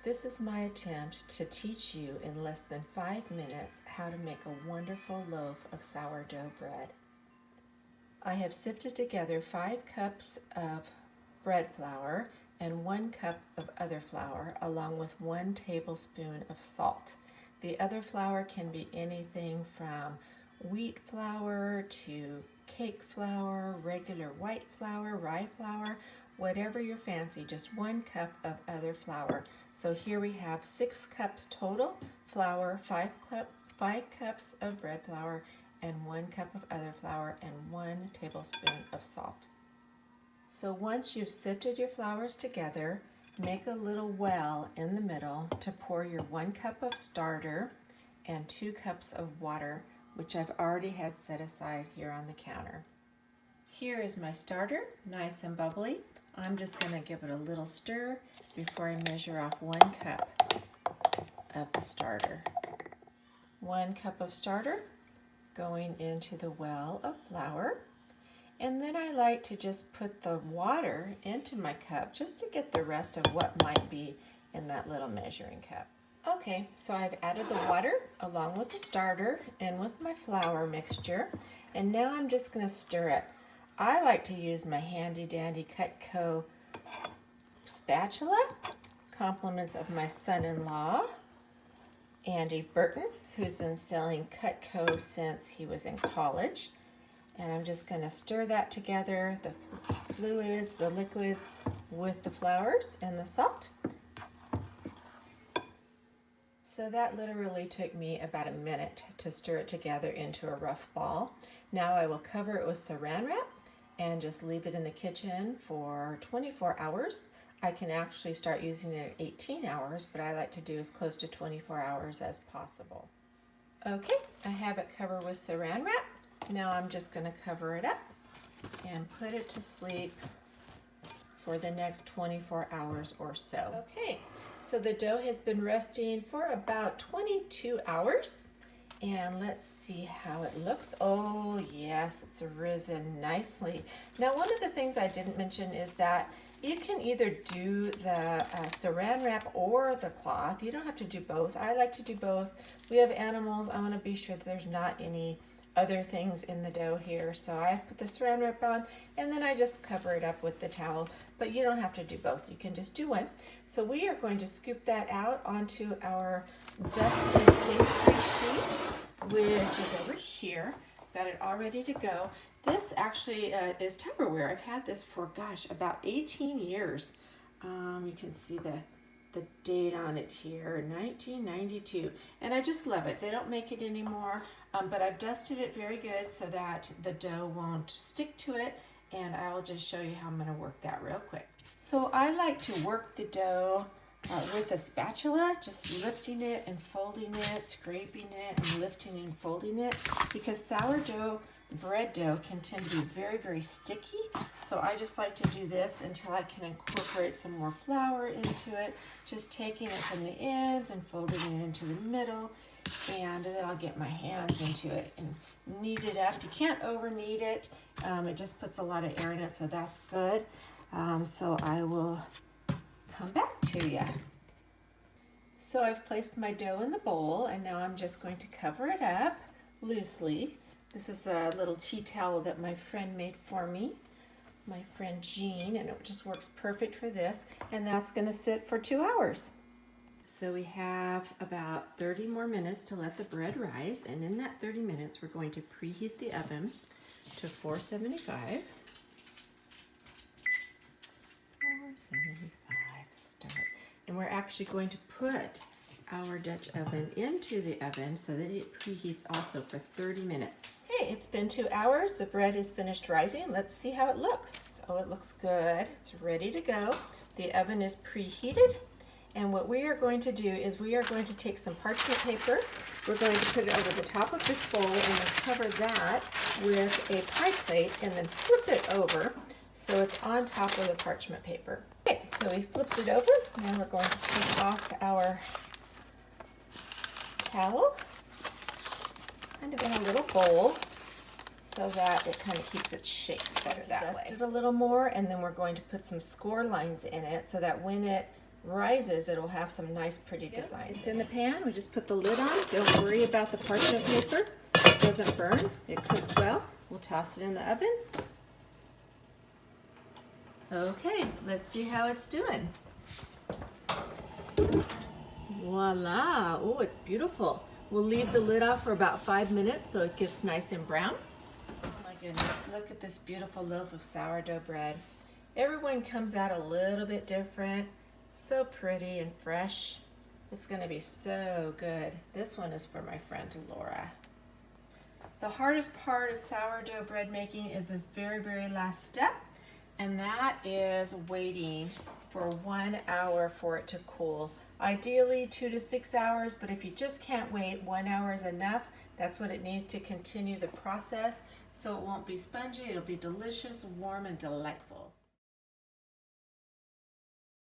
This is my attempt to teach you in less than 5 minutes how to make a wonderful loaf of sourdough bread. I have sifted together 5 cups of bread flour and 1 cup of other flour along with 1 tablespoon of salt. The other flour can be anything from wheat flour to cake flour, regular white flour, rye flour, whatever you fancy, just 1 cup of other flour. So here we have 6 cups total flour, 5 cups of bread flour, and 1 cup of other flour, and 1 tablespoon of salt. So once you've sifted your flours together, make a little well in the middle to pour your 1 cup of starter and 2 cups of water, which I've already had set aside here on the counter. Here is my starter, nice and bubbly. I'm just going to give it a little stir before I measure off 1 cup of the starter. 1 cup of starter going into the well of flour. And then I like to just put the water into my cup just to get the rest of what might be in that little measuring cup. Okay, so I've added the water along with the starter and with my flour mixture, and now I'm just going to stir it. I like to use my handy dandy Cutco spatula, compliments of my son-in-law, Andy Burton, who's been selling Cutco since he was in college. And I'm just going to stir that together, the fluids, the liquids, with the flours and the salt. So that literally took me about a minute to stir it together into a rough ball. Now I will cover it with saran wrap and just leave it in the kitchen for 24 hours. I can actually start using it at 18 hours, but I like to do as close to 24 hours as possible. Okay, I have it covered with saran wrap. Now I'm just going to cover it up and put it to sleep for the next 24 hours or so. Okay, so the dough has been resting for about 22 hours. And let's see how it looks. Oh yes, it's risen nicely. Now one of the things I didn't mention is that you can either do the saran wrap or the cloth. You don't have to do both. I like to do both. We have animals. I want to be sure that there's not any other things in the dough here. So I put the saran wrap on and then I just cover it up with the towel. But you don't have to do both. You can just do one. So we are going to scoop that out onto our dusted pastry sheet, which is over here. Got it all ready to go. This actually is Tupperware. I've had this for, gosh, about 18 years. You can see the date on it here, 1992. And I just love it. They don't make it anymore, but I've dusted it very good so that the dough won't stick to it. And I will just show you how I'm going to work that real quick. So I like to work the dough with a spatula, just lifting it and folding it, scraping it and lifting and folding it, because sourdough bread dough can tend to be very, very sticky. So I just like to do this until I can incorporate some more flour into it, just taking it from the ends and folding it into the middle, and then I'll get my hands into it and knead it up. You can't over knead it. It just puts a lot of air in it, so that's good. So I will come back to you. So I've placed my dough in the bowl, and now I'm just going to cover it up loosely. This is a little tea towel that my friend made for me, my friend Jean, and it just works perfect for this. And that's going to sit for 2 hours. So we have about 30 more minutes to let the bread rise, and in that 30 minutes we're going to preheat the oven to 475. 475 start. And we're actually going to put our Dutch oven into the oven so that it preheats also for 30 minutes. Okay, it's been 2 hours. The bread is finished rising. Let's see how it looks. Oh, it looks good. It's ready to go. The oven is preheated. And what we are going to do is we are going to take some parchment paper. We're going to put it over the top of this bowl and then cover that with a pie plate and then flip it over so it's on top of the parchment paper. Okay, so we flipped it over. Now we're going to take off our towel. It's kind of in a little bowl so that it kind of keeps its shape better that way. Dust it a little more, and then we're going to put some score lines in it so that when it rises, it'll have some nice pretty designs. It's in the pan. We just put the lid on. Don't worry about the parchment paper. It doesn't burn. It cooks well. We'll toss it in the oven. Okay, let's see how it's doing. Voila! Oh, it's beautiful. We'll leave the lid off for about 5 minutes so it gets nice and brown. Oh my goodness, look at this beautiful loaf of sourdough bread. Everyone comes out a little bit different. So pretty and fresh. It's going to be so good. This one is for my friend Laura. The hardest part of sourdough bread making is this very, very last step, and that is waiting for 1 hour for it to cool. Ideally 2 to 6 hours, but if you just can't wait, 1 hour is enough. That's what it needs to continue the process, so it won't be spongy. It'll be delicious, warm, and delightful.